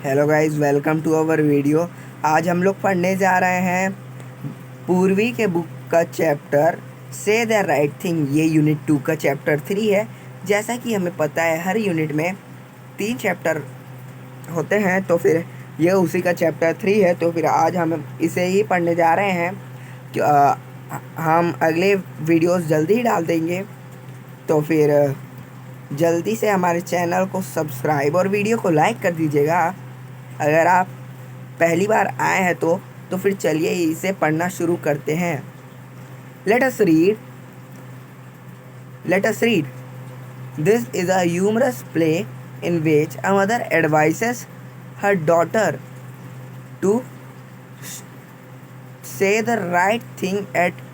Hello guys, welcome to our video. आज हम लोग पढ़ने जा रहे हैं पूर्वी के बुक का चैप्टर से द राइट थिंग। ये यूनिट 2 का चैप्टर 3 है। जैसा कि हमें पता है हर यूनिट में 3 चैप्टर होते हैं, तो फिर ये उसी का चैप्टर 3 है। तो फिर आज हम इसे ही पढ़ने जा रहे हैं कि हम अगले वीडियोस जल्दी ही डाल देंगे। तो फिर जल्दी से हमारे चैनल को सब्सक्राइब और वीडियो को लाइक कर दीजिएगा अगर आप पहली बार आए हैं तो फिर चलिए इसे पढ़ना शुरू करते हैं। Let us read. This is a humorous play in which a mother advises her daughter to say the right thing at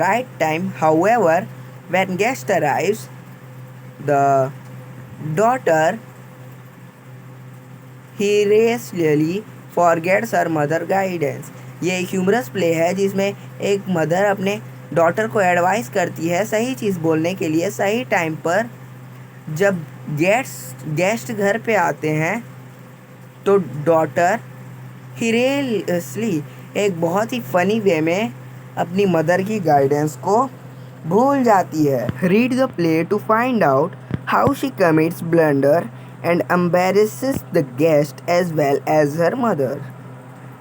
right time. However, when guest arrives, the daughter hilariously forgets her mother guidance. ये एक humerus play है जिसमें एक mother अपने daughter को advice करती है सही चीज़ बोलने के लिए सही टाइम पर। जब गेस्ट घर पे आते हैं तो डॉटर हिलेरियसली एक बहुत ही फनी वे में अपनी मदर की गाइडेंस को भूल जाती है। Read the play to find out how she commits blunder and embarrasses the guest as well as her mother.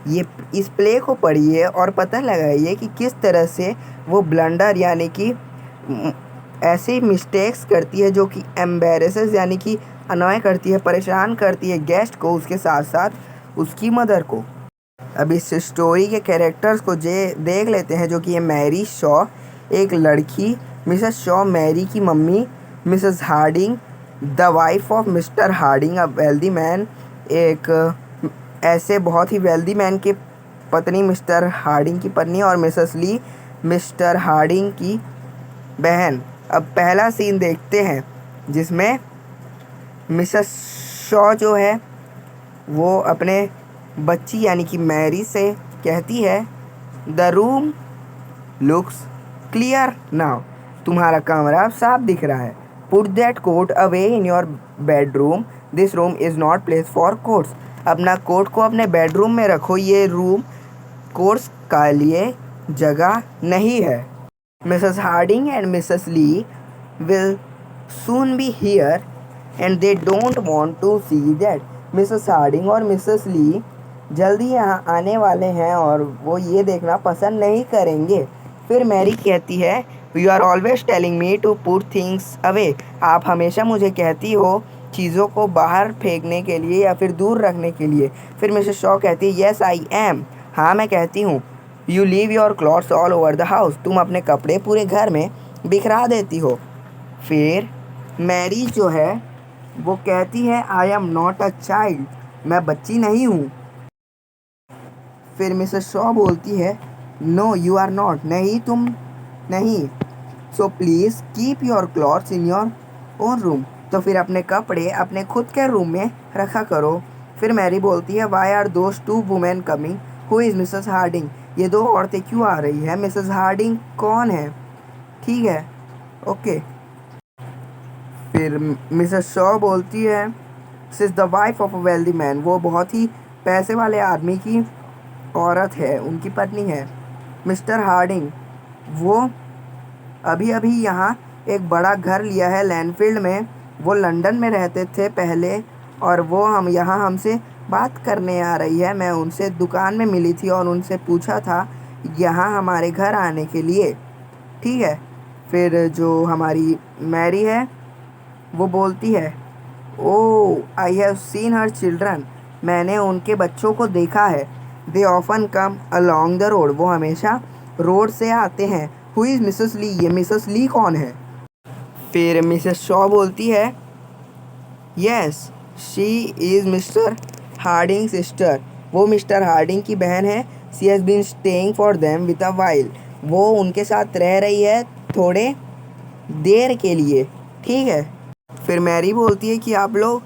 ये इस प्ले को पढ़िए और पता लगाइए कि किस तरह से वो ब्लंडर यानी कि ऐसी मिस्टेक्स करती है जो कि एम्बेरसेस यानी कि अनॉय करती है, परेशान करती है गेस्ट को, उसके साथ साथ उसकी मदर को। अब इस स्टोरी के कैरेक्टर्स को देख लेते हैं, जो कि है मैरी शॉ, एक लड़की, मिसेस शॉ मैरी की मम्मी, Mrs Harding the wife of Mr Harding a wealthy man, एक ऐसे बहुत ही वेल्दी मैन की पत्नी मिस्टर हार्डिंग की पत्नी, और मिसेस ली मिस्टर हार्डिंग की बहन। अब पहला सीन देखते हैं जिसमें मिसेस शॉ जो है वो अपने बच्ची यानी कि मैरी से कहती है, the room looks clear now. तुम्हारा कमरा अब साफ दिख रहा है। Put that coat away in your bedroom. This room is not place for coats. अपना कोट को अपने बेडरूम में रखो, ये रूम कोट्स का लिए जगह नहीं है। Mrs Harding and Mrs Lee will soon be here and they don't want to see that. Mrs Harding और मिसेस ली जल्दी यहाँ आने वाले हैं और वो ये देखना पसंद नहीं करेंगे। फिर मैरी कहती है, you are always telling me to put things away. आप हमेशा मुझे कहती हो चीज़ों को बाहर फेंकने के लिए या फिर दूर रखने के लिए। फिर मिसेस शॉ कहती है, येस आई एम। हाँ मैं कहती हूँ। You leave your clothes all over the house. तुम अपने कपड़े पूरे घर में बिखरा देती हो। फिर मैरी जो है वो कहती है, I am not a child. मैं बच्ची नहीं हूँ। फिर मिसेस शॉ बोलती है, नो यू आर नॉट। नहीं तुम नहीं। So please keep your clothes in your own room. तो फिर अपने कपड़े अपने खुद के रूम में रखा करो। फिर मैरी बोलती है, why are those two women coming? Who is Mrs Harding? ये दो औरतें क्यों आ रही है? मिसेस हार्डिंग कौन है? ठीक है, ओके। फिर मिसेस शॉ बोलती है, she is the wife of a wealthy man. वो बहुत ही पैसे वाले आदमी की औरत है, उनकी पत्नी है। मिस्टर हार्डिंग वो अभी अभी यहाँ एक बड़ा घर लिया है लैंडफील्ड में। वो लंदन में रहते थे पहले और वो हम यहाँ हमसे बात करने आ रही है। मैं उनसे दुकान में मिली थी और उनसे पूछा था यहाँ हमारे घर आने के लिए। ठीक है। फिर जो हमारी मैरी है वो बोलती है, oh I have seen her children. मैंने उनके बच्चों को देखा है। They often come along the road. वो हमेशा रोड से आते हैं। Who is Mrs Lee? ये मिसेस ली कौन है? फिर मिसेस शॉ बोलती है, yes she is Mr Harding sister. वो मिस्टर हार्डिंग की बहन है। She has been staying for them with a while. वो उनके साथ रह रही है थोड़े देर के लिए। ठीक है। फिर मैरी बोलती है कि आप लोग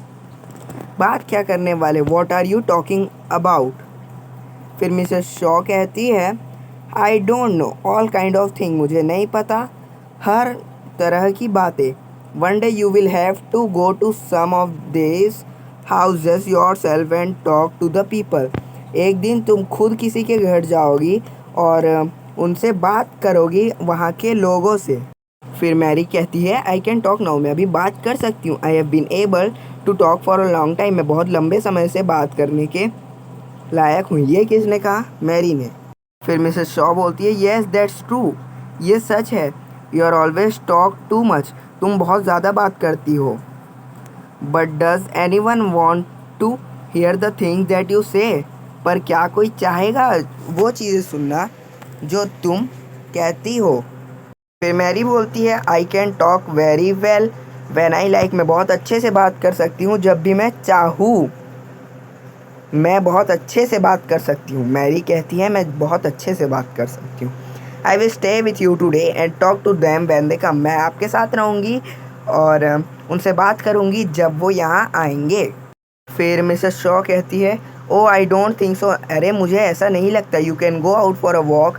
बात क्या करने वाले? What are you talking about? फिर मिसेस शॉ कहती है, I don't know all kind of thing. मुझे नहीं पता हर तरह की बातें। One day you will have to go to some of this houses yourself and talk to the people. एक दिन तुम खुद किसी के घर जाओगी और उनसे बात करोगी वहाँ के लोगों से। फिर मैरी कहती है आई कैन टॉक नाउ, मैं अभी बात कर सकती हूँ। I have been able to talk for a long time, मैं बहुत लंबे समय से बात करने के लायक हूँ। ये किसने कहा? मैरी ने। फिर मिसेस शॉ बोलती है येस दैट्स ट्रू, ये सच है। You are always talk too much, तुम बहुत ज़्यादा बात करती हो। But does anyone want to hear the things that you say, पर क्या कोई चाहेगा वो चीज़ें सुनना जो तुम कहती हो? फिर मैरी बोलती है I can talk very well when I like, मैं बहुत अच्छे से बात कर सकती हूँ जब भी मैं चाहूँ। मैं बहुत अच्छे से बात कर सकती हूँ। मैरी कहती है मैं बहुत अच्छे से बात कर सकती हूँ। I will stay with you today and talk to them when they come, मैं आपके साथ रहूँगी और उनसे बात करूँगी जब वो यहाँ आएंगे। फिर मिसेस शॉ कहती है oh I don't think so, अरे मुझे ऐसा नहीं लगता। You can go out for a walk,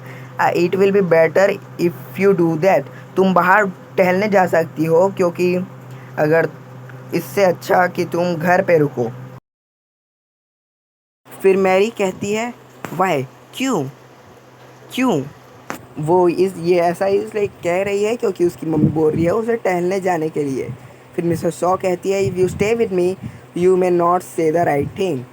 it will be better if you do that, तुम बाहर टहलने जा सकती हो क्योंकि अगर इससे अच्छा कि तुम घर पे रुको। फिर मैरी कहती है वाई, क्यों क्यों? वो ये ऐसा इसलिए कह रही है क्योंकि उसकी मम्मी बोल रही है उसे टहलने जाने के लिए। फिर मिसेस शॉ कहती है if you stay with me you may not से द राइट थिंग।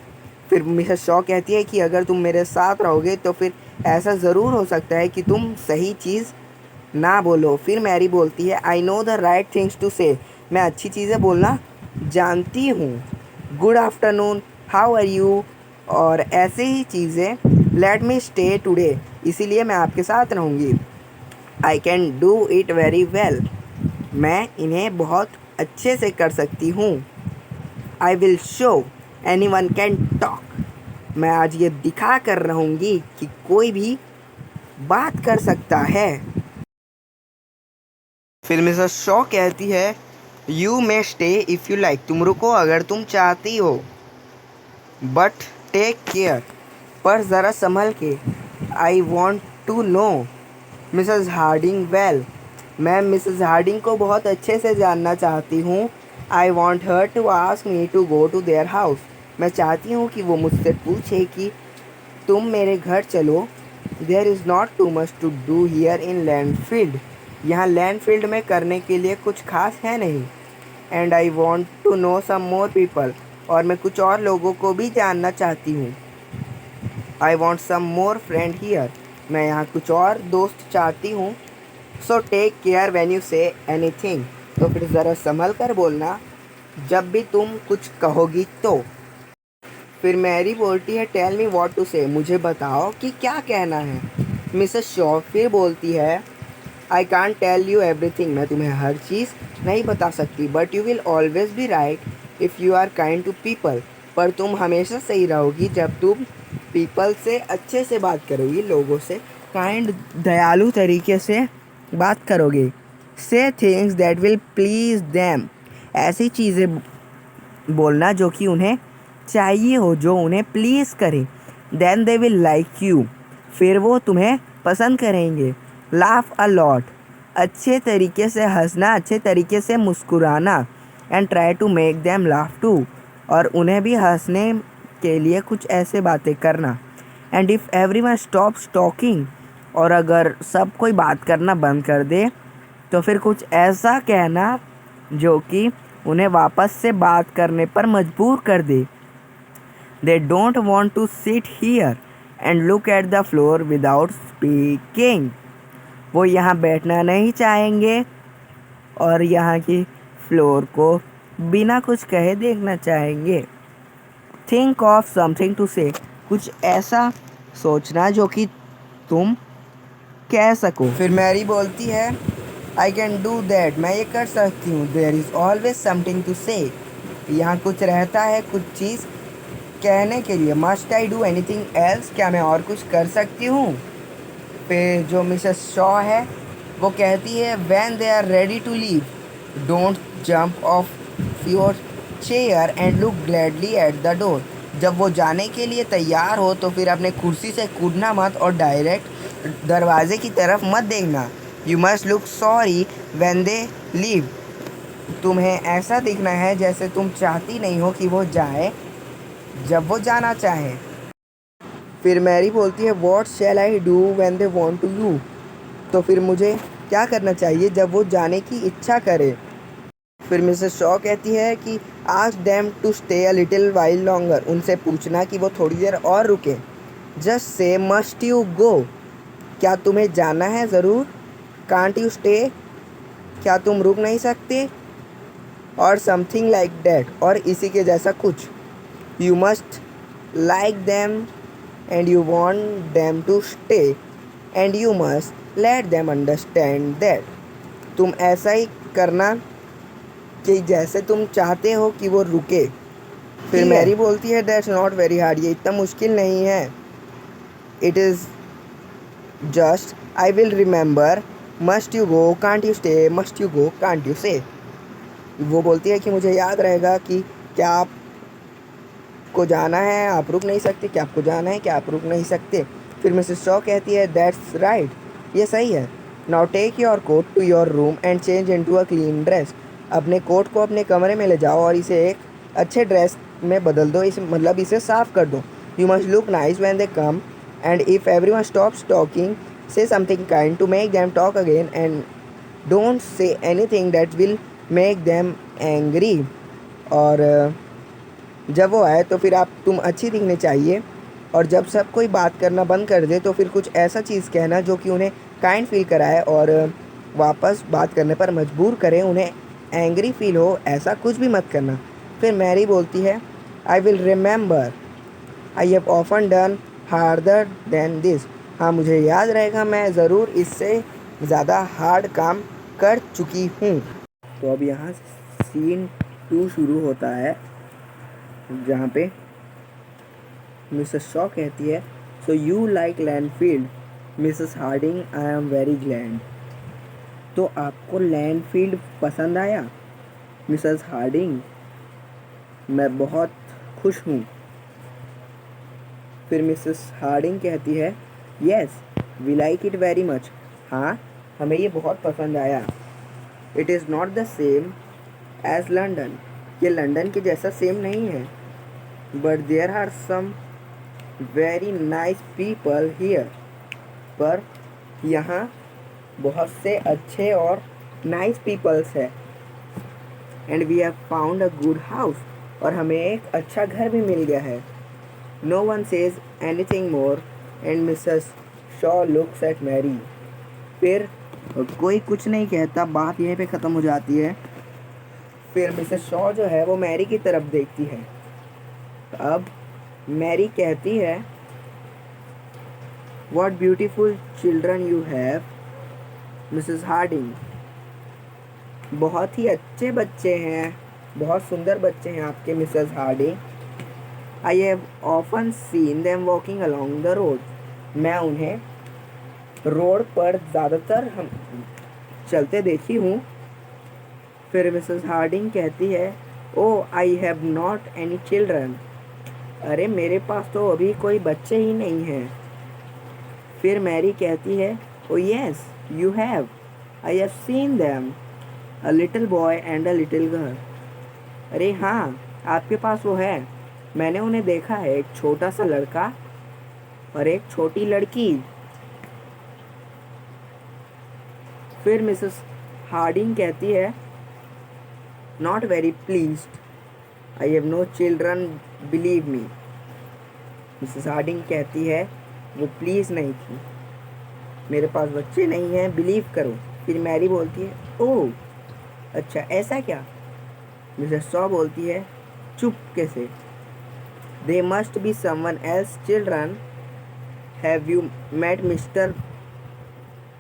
फिर मिसेस शॉ कहती है कि अगर तुम मेरे साथ रहोगे तो फिर ऐसा ज़रूर हो सकता है कि तुम सही चीज़ ना बोलो। फिर मैरी बोलती है I know the right things to say, मैं अच्छी चीज़ें बोलना जानती हूँ। Good afternoon, how are you, और ऐसे ही चीज़ें। लेट मी स्टे टुडे, इसीलिए मैं आपके साथ रहूँगी। I can do it very well, मैं इन्हें बहुत अच्छे से कर सकती हूँ। I will show any one can talk, मैं आज ये दिखा कर रहूँगी कि कोई भी बात कर सकता है। फिर मिसेस शॉ कहती है you may stay if you like, तुम रुको अगर तुम चाहती हो। बट टेक केयर, पर ज़रा संभल के। I want to know Mrs Harding well, मैं मिसेस हार्डिंग को बहुत अच्छे से जानना चाहती हूँ। I want her to ask me to go to their house, मैं चाहती हूँ कि वो मुझसे पूछे कि तुम मेरे घर चलो। There is not too much to do here in Landfield, यहाँ लैंडफील्ड में करने के लिए कुछ खास है नहीं। And I want to know some more people, और मैं कुछ और लोगों को भी जानना चाहती हूँ। I want some more friend here, मैं यहाँ कुछ और दोस्त चाहती हूँ। So take care when you say anything, तो फिर ज़रा संभल कर बोलना जब भी तुम कुछ कहोगी तो। फिर मैरी बोलती है टेल मी व्हाट टू से, मुझे बताओ कि क्या कहना है। मिसेस शॉ फिर बोलती है I can't tell you everything, मैं तुम्हें हर चीज़ नहीं बता सकती। But you will always be right if you are kind to people, पर तुम हमेशा सही रहोगी जब तुम पीपल से अच्छे से बात करोगी, लोगों से काइंड दयालु तरीके से बात करोगे। से things that will please them, ऐसी चीज़ें बोलना जो कि उन्हें चाहिए हो, जो उन्हें प्लीज़ करे। Then they will like you, फिर वो तुम्हें पसंद करेंगे। लाफ अ लॉट, अच्छे तरीके से हंसना, अच्छे तरीके से मुस्कुराना। And try to make them laugh too, और उन्हें भी हंसने के लिए कुछ ऐसे बातें करना। And if every one stops talking, और अगर सब कोई बात करना बंद कर दे तो फिर कुछ ऐसा कहना जो कि उन्हें वापस से बात करने पर मजबूर कर दे। They don't want to sit here and look at the floor without speaking, वो यहाँ बैठना नहीं चाहेंगे और यहाँ की फ्लोर को बिना कुछ कहे देखना चाहेंगे। थिंक ऑफ समथिंग टू से, कुछ ऐसा सोचना जो कि तुम कह सको। फिर मैरी बोलती है आई कैन डू दैट, मैं ये कर सकती हूँ। There is always something to say, यहाँ कुछ रहता है कुछ चीज़ कहने के लिए। Must I do anything else, क्या मैं और कुछ कर सकती हूँ? फिर जो मिसेस शॉ है वो कहती है when they are ready to leave don't jump off your chair and look gladly at the door, जब वो जाने के लिए तैयार हो तो फिर अपने कुर्सी से कूदना मत और डायरेक्ट दरवाजे की तरफ मत देखना। You must look sorry when they leave, तुम्हें ऐसा दिखना है जैसे तुम चाहती नहीं हो कि वो जाए जब वो जाना चाहे। फिर मैरी बोलती है what shall I do when they want to you. तो फिर मुझे क्या करना चाहिए जब वो जाने की इच्छा करे। फिर मिसेस शॉ कहती है कि ask them to stay a little while longer. उनसे पूछना कि वो थोड़ी देर और रुके। Just say must you go. क्या तुम्हें जाना है ज़रूर। Can't you stay. क्या तुम रुक नहीं सकते। और समथिंग लाइक दैट। और इसी के जैसा कुछ। You must like them and you want them to stay and you must let them understand that. तुम ऐसा ही करना कि जैसे तुम चाहते हो कि वो रुके। फिर मैरी बोलती है दैट्स नॉट वेरी हार्ड। ये इतना मुश्किल नहीं है। It is just I will remember must you go can't you stay must you go can't you से। वो बोलती है कि मुझे याद रहेगा कि क्या आपको जाना है आप रुक नहीं सकते। क्या आपको जाना है क्या आप रुक नहीं सकते। फिर मिसेस शॉ कहती है दैट्स राइट। ये सही है। Now take your coat to your room and change into a clean dress. अपने कोट को अपने कमरे में ले जाओ और इसे एक अच्छे ड्रेस में बदल दो। इसे मतलब इसे साफ़ कर दो। You must look nice when they come and if everyone stops talking say something kind to make them talk again and don't say anything that will make them angry. और जब वो आए तो फिर तुम अच्छी दिखनी चाहिए। और जब सब कोई बात करना बंद कर दे तो फिर कुछ ऐसा चीज़ कहना जो कि उन्हें काइंड फील कराए और वापस बात करने पर मजबूर करें। उन्हें एंग्री फील हो ऐसा कुछ भी मत करना। फिर मैरी बोलती है I will remember I have often done harder than this. हाँ मुझे याद रहेगा मैं ज़रूर इससे ज़्यादा हार्ड काम कर चुकी हूँ। तो अब यहाँ सीन 2 शुरू होता है जहाँ पे मिसेस शॉ कहती है so you like Landfield Mrs Harding I am very glad. तो आपको लैंडफील्ड पसंद आया मिसेस हार्डिंग। मैं बहुत खुश हूँ। फिर मिसेस हार्डिंग कहती है yes we like it very much. हाँ हमें ये बहुत पसंद आया। It is not the same as London. ये लंदन के जैसा सेम नहीं है। But there are some very nice people here. पर यहाँ बहुत से अच्छे और नाइस पीपल्स है। And we have found a good house. और हमें एक अच्छा घर भी मिल गया है। No one says anything more and Mrs Shaw looks at Mary. फिर कोई कुछ नहीं कहता। बात यहीं पे ख़त्म हो जाती है। फिर मिसेस शॉ जो है वो मैरी की तरफ देखती है। अब मैरी कहती है what beautiful children you have Mrs Harding. बहुत ही अच्छे बच्चे हैं बहुत सुंदर बच्चे हैं आपके Mrs Harding. I have often seen them walking along the road. मैं उन्हें रोड पर ज़्यादातर हम चलते देखी हूँ। फिर मिसेस हार्डिंग कहती है oh I have not any children. अरे मेरे पास तो अभी कोई बच्चे ही नहीं हैं। फिर मैरी कहती है oh yes you have I have seen them a little boy and a little girl. अरे हाँ आपके पास वो है। मैंने उन्हें देखा है एक छोटा सा लड़का और एक छोटी लड़की। फिर मिसेस हार्डिंग कहती है not very pleased I have no children believe me. Mrs Harding कहती है वो प्लीज़ नहीं थी मेरे पास बच्चे नहीं हैं बिलीव करो। फिर मैरी बोलती है ओह अच्छा ऐसा क्या। मिसेस शॉ बोलती है चुप कैसे। They must be someone else children. Have you met Mr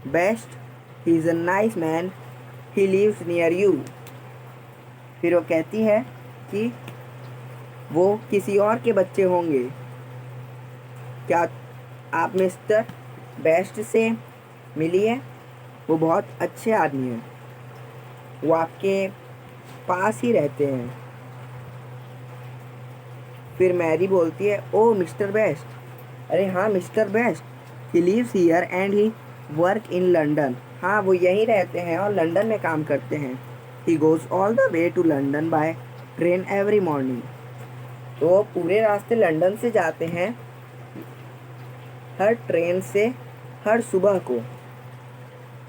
Best he is a nice man he lives near you. फिर वो कहती है कि वो किसी और के बच्चे होंगे। क्या आप मिस्टर बेस्ट से मिली है। वो बहुत अच्छे आदमी हैं वो आपके पास ही रहते हैं। फिर मैरी बोलती है ओ मिस्टर बेस्ट। अरे हाँ Mr Best he lives here and he work in London. हाँ वो यहीं रहते हैं और लंदन में काम करते हैं। He goes all the way to London by train every morning. वो पूरे रास्ते लंदन से जाते हैं हर ट्रेन से हर सुबह को।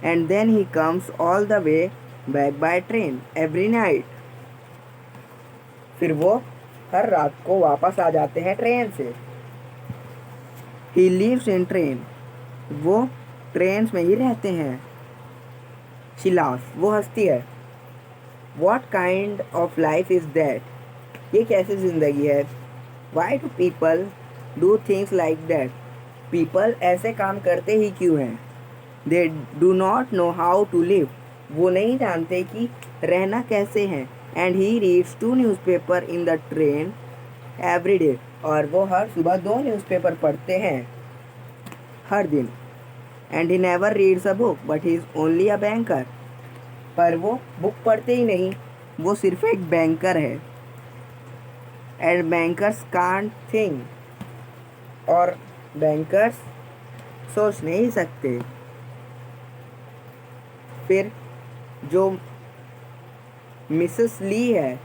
And then he comes all the way back by train every night. फिर वो हर रात को वापस आ जाते हैं ट्रेन से। ही लिव्स इन ट्रेन, वो ट्रेन में ही रहते हैं। शी लाफ्स, वो हंसती है। What kind of life is that? ये कैसी ज़िंदगी है? Why do people do things like that? People ऐसे काम करते ही क्यों हैं? They do not know how to live. वो नहीं जानते कि रहना कैसे है। And he reads 2 newspaper in the train every day. और वो हर सुबह 2 न्यूज़पेपर पढ़ते हैं हर दिन। And he never reads a book, but he is only a banker. पर वो बुक पढ़ते ही नहीं, वो सिर्फ एक बैंकर है। एंड बैंकर्स कांट थिंक, और बैंकर्स सोच नहीं सकते। फिर जो मिसेस ली है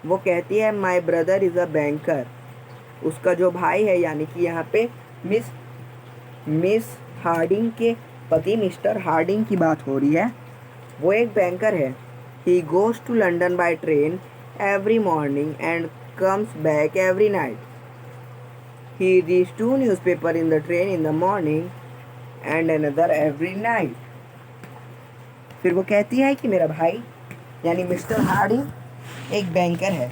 वो कहती है my brother is a banker. उसका जो भाई है, यानी कि यहाँ पे मिस हार्डिंग के पति मिस्टर हार्डिंग की बात हो रही है, वो एक बैंकर है। He goes to London by train every morning and comes back every night. He reads 2 newspaper in the train in the morning and another every night. फिर वो कहती है कि मेरा भाई यानी मिस्टर हार्डिंग एक बैंकर है।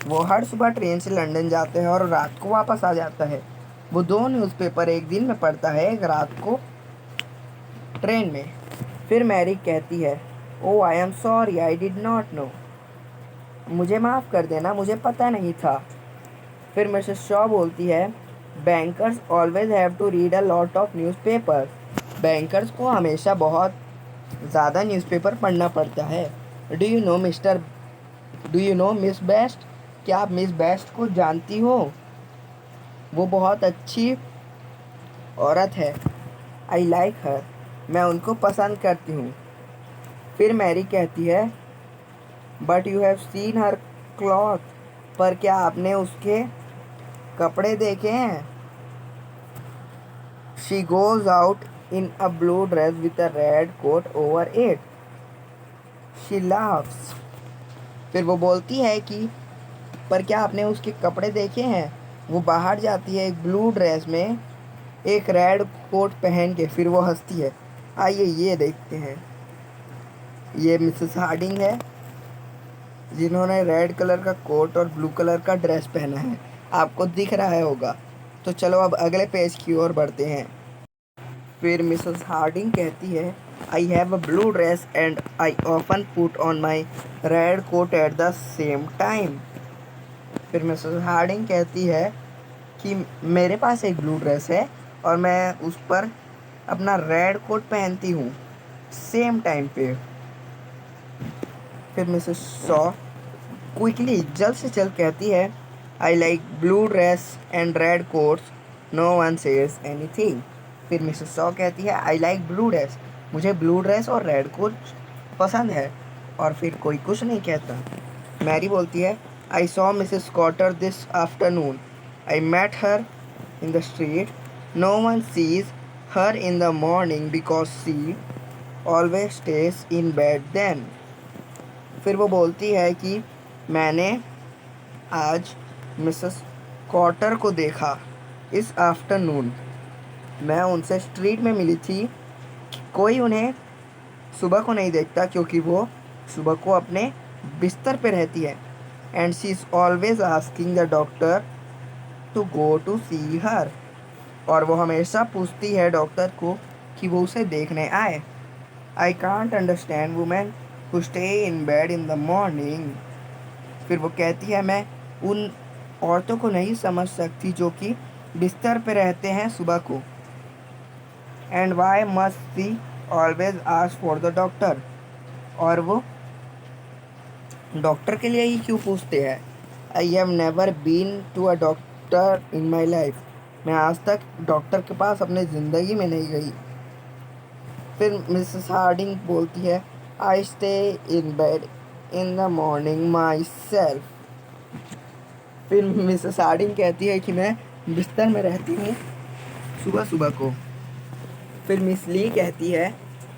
वो हर सुबह ट्रेन से लंदन जाते हैं और रात को वापस आ जाता है। वो 2 न्यूज़पेपर एक दिन में पढ़ता है, एक रात को ट्रेन में। फिर मैरी कहती है oh I am sorry I did not know. मुझे माफ़ कर देना, मुझे पता नहीं था। फिर मिसेस शॉ बोलती है bankers always have to read a lot of newspapers. Bankers को हमेशा बहुत ज़्यादा न्यूज़पेपर पढ़ना पड़ता है। Do you know Miss Best? क्या आप मिस बेस्ट को जानती हो? वो बहुत अच्छी औरत है। आई लाइक हर, मैं उनको पसंद करती हूँ। फिर मैरी कहती है but you have seen her cloth, पर क्या आपने उसके कपड़े देखे हैं? She goes out in a blue dress with a red coat over it. She laughs, फिर वो बोलती है कि पर क्या आपने उसके कपड़े देखे हैं? वो बाहर जाती है एक ब्लू ड्रेस में, एक रेड कोट पहन के। फिर वो हंसती है। आइए ये देखते हैं। ये मिसेस हार्डिंग है जिन्होंने रेड कलर का कोट और ब्लू कलर का ड्रेस पहना है। आपको दिख रहा है होगा। तो चलो अब अगले पेज की ओर बढ़ते हैं। फिर मिसेस हार्डिंग कहती है I have a blue dress and I often put on my red coat at the same time. फिर मिसेस हार्डिंग कहती है कि मेरे पास एक ब्लू ड्रेस है और मैं उस पर अपना रेड कोट पहनती हूँ सेम टाइम पे। फिर मिसेस शॉ क्विकली जल्द से जल्द कहती है I like blue dress and red coats, no one says anything. फिर मिसेस शॉ कहती है आई लाइक ब्लू ड्रेस, मुझे ब्लू ड्रेस और रेड कोट पसंद है। और फिर कोई कुछ नहीं कहता। मैरी बोलती है I saw Mrs Cotter this afternoon, I met her in the street, no one sees her in the morning because she always stays in bed then. फिर वो बोलती है कि मैंने आज मिसेस कॉटर को देखा इस आफ्टरनून। मैं उनसे स्ट्रीट में मिली थी। कोई उन्हें सुबह को नहीं देखता क्योंकि वो सुबह को अपने बिस्तर पे रहती है। And she is always asking the doctor to go to see her, और वो हमेशा पूछती है डॉक्टर को कि वो उसे देखने आए। I can't understand women who stay in bed in the morning. फिर वो कहती है मैं उन औरतों को नहीं समझ सकती जो कि बिस्तर पे रहते हैं सुबह को। And why must she always ask for the doctor, और वो डॉक्टर के लिए ही क्यों पूछते हैं। I have never been to a doctor in my life, मैं आज तक डॉक्टर के पास अपने ज़िंदगी में नहीं गई। फिर मिसेस हार्डिंग बोलती है I stay in bed in the morning my self. फिर मिसेस हार्डिंग कहती है कि मैं बिस्तर में रहती हूँ सुबह सुबह को। फिर मिस ली कहती है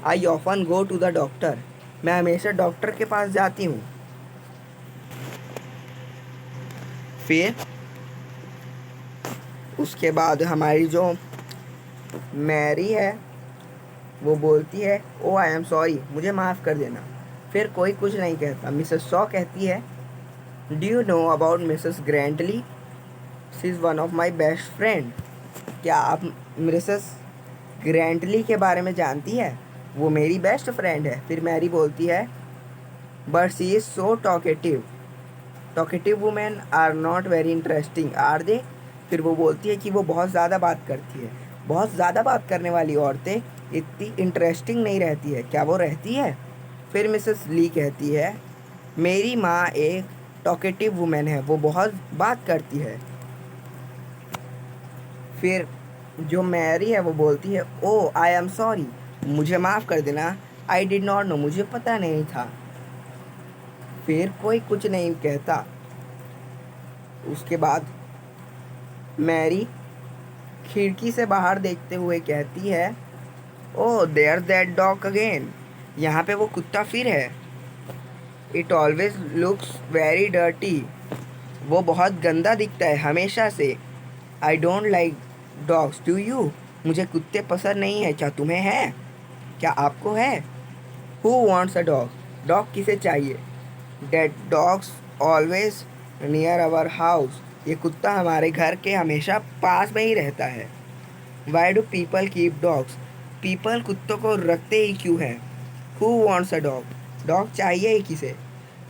I often go to the doctor. मैं हमेशा डॉक्टर के पास जाती हूँ। फिर उसके बाद हमारी जो मैरी है वो बोलती है ओ आई एम सॉरी, मुझे माफ़ कर देना। फिर कोई कुछ नहीं कहता। मिसेस शॉ कहती है do you know about Mrs Grantly, she is one of my best friend. क्या आप मिसेस ग्रैंटली के बारे में जानती है? वो मेरी बेस्ट फ्रेंड है। फिर मैरी बोलती है but she is so talkative, talkative women are not very interesting are they. फिर वो बोलती है कि वो बहुत ज़्यादा बात करती है। बहुत ज़्यादा बात करने वाली औरतें इतनी इंटरेस्टिंग नहीं रहती है, क्या वो रहती है? फिर मिसेस ली कहती है मेरी माँ एक टॉकेटिव वुमेन है, वो बहुत बात करती है। फिर जो मैरी है वो बोलती है ओ आई एम सॉरी, मुझे माफ़ कर देना। आई डिड नॉट नो, मुझे पता नहीं था। फिर कोई कुछ नहीं कहता। उसके बाद मैरी खिड़की से बाहर देखते हुए कहती है oh there that dog again, यहाँ पे वो कुत्ता फिर है। It always looks very dirty, वो बहुत गंदा दिखता है हमेशा से। I don't like dogs do you, मुझे कुत्ते पसंद नहीं है, क्या तुम्हें है? क्या आपको है? Who wants a dog, dog किसे चाहिए? That dogs always near our house, ये कुत्ता हमारे घर के हमेशा पास में ही रहता है। Why do people keep dogs, people कुत्तों को रखते ही क्यों हैं? Who wants a dog, dog चाहिए ही किसे?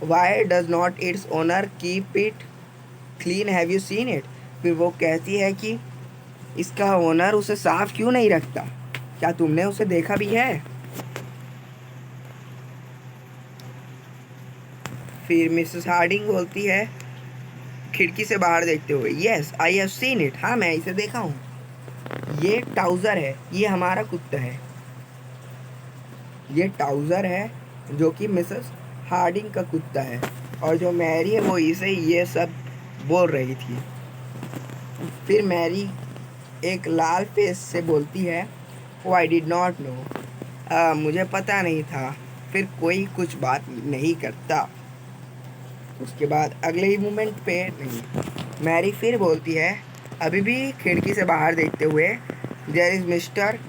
Why does not its owner keep it clean, have you seen it. फिर वो कहती है कि इसका ओनर उसे साफ क्यों नहीं रखता, क्या तुमने उसे देखा भी है? फिर मिसेस हार्डिंग बोलती है खिड़की से बाहर देखते हुए yes I have seen it, हाँ मैं इसे देखा हूँ। ये टाउज़र है, ये हमारा कुत्ता है। ये टाउज़र है जो कि मिसेस हार्डिंग का कुत्ता है, और जो मैरी है वो इसे ये सब बोल रही थी। फिर मैरी एक लाल फेस से बोलती है oh I did not know, मुझे पता नहीं था। फिर कोई कुछ बात नहीं करता। उसके बाद अगले ही मोमेंट पे नहीं, मैरी फिर बोलती है अभी भी खिड़की से बाहर देखते हुए there is Mr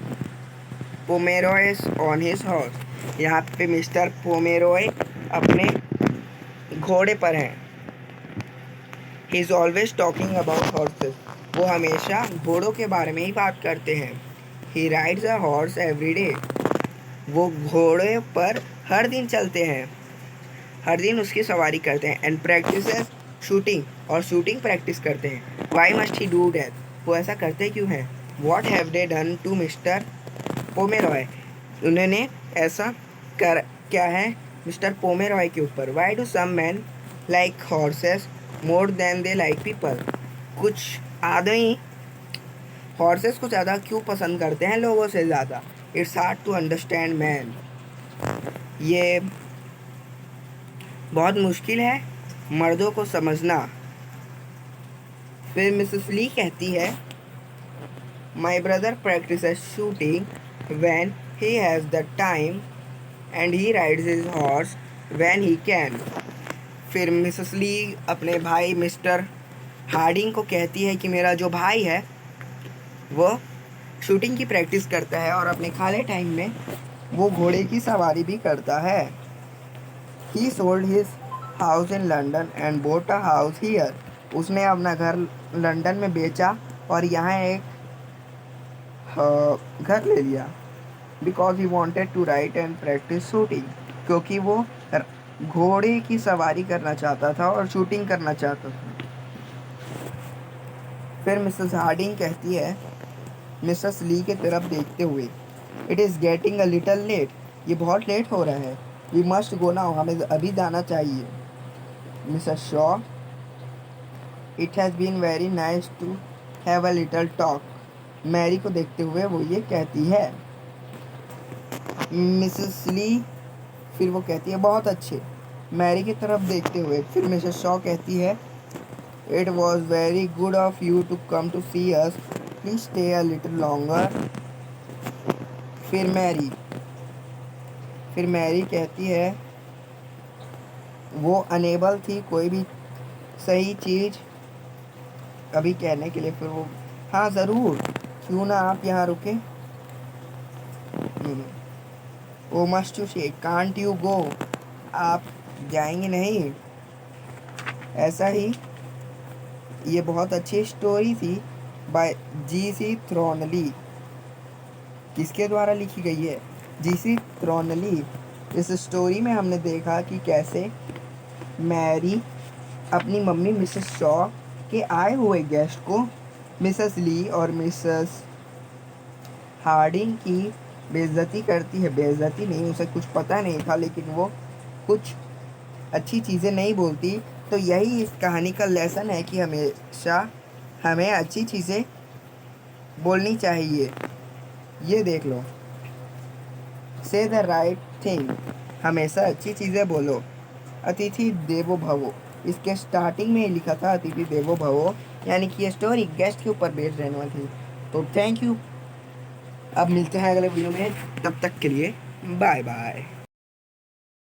Pomeroy's on his horse, यहाँ पे मिस्टर पोमेरॉय अपने घोड़े पर हैं। He is always talking about horses, वो हमेशा घोड़ों के बारे में ही बात करते हैं। He rides a horse every day, वो घोड़े पर हर दिन चलते हैं, हर दिन उसकी सवारी करते हैं। एंड प्रैक्टिस शूटिंग, और शूटिंग प्रैक्टिस करते हैं। Why must he do that, वो ऐसा करते क्यों हैं? What have they done to Mr Pomeroy, उन्होंने ऐसा कर क्या है मिस्टर पोमेरॉय के ऊपर? Why do some man like horses more than they like people, कुछ आदमी हॉर्सेस को ज़्यादा क्यों पसंद करते हैं लोगों से ज़्यादा? It's hard to understand man, ये बहुत मुश्किल है मर्दों को समझना। फिर मिसेस ली कहती है my brother practice shooting when he has the time and he rides his horse when he can. फिर मिसेस ली अपने भाई मिस्टर हार्डिंग को कहती है कि मेरा जो भाई है वो शूटिंग की प्रैक्टिस करता है और अपने खाली टाइम में वो घोड़े की सवारी भी करता है। ही sold his house in London and boat a house here, उसने अपना घर लंदन में बेचा और यहाँ एक घर ले लिया। Because he wanted to ride and practice shooting, क्योंकि वो घोड़े की सवारी करना चाहता था और शूटिंग करना चाहता था। फिर मिसेस हार्डिंग कहती है मिसेस ली के तरफ देखते हुए it is getting a little late, ये बहुत लेट हो रहा है। वी मस्ट गो नाउ, हमें अभी जाना चाहिए। Mrs Shaw it has been very nice to have a little talk, Mary को देखते हुए वो ये कहती है। मिसेस ली फिर वो कहती है बहुत अच्छे। मैरी की तरफ देखते हुए फिर मिसेस शॉ कहती है it was very good of you to come to see us, please stay a little longer. फिर मैरी फिर मैरी कहती है वो अनेबल थी कोई भी सही चीज़ अभी कहने के लिए। फिर वो हाँ ज़रूर, क्यों ना आप यहाँ रुके। ओ मस्ट यू से कांट यू गो, आप जाएंगे नहीं। ऐसा ही, ये बहुत अच्छी स्टोरी थी बाय जी.सी. थ्रोनली। किसके द्वारा लिखी गई है? जी.सी. थ्रोनली। इस स्टोरी में हमने देखा कि कैसे मैरी अपनी मम्मी मिसेस शॉ के आए हुए गेस्ट को मिसेस ली और मिसेस हार्डिंग की बेइज्जती करती है। बेइज्जती नहीं, उसे कुछ पता नहीं था, लेकिन वो कुछ अच्छी चीज़ें नहीं बोलती। तो यही इस कहानी का लेसन है कि हमेशा हमें अच्छी चीज़ें बोलनी चाहिए। ये देख लो, से द राइट थिंग, हमेशा अच्छी चीज़ें बोलो। अतिथि देवो भवो, इसके स्टार्टिंग में ही लिखा था अतिथि देवो भवो, यानी कि ये स्टोरी गेस्ट के ऊपर बेस्ड रहने वाली थी। तो थैंक यू, अब मिलते हैं अगले वीडियो में, तब तक के लिए बाय बाय।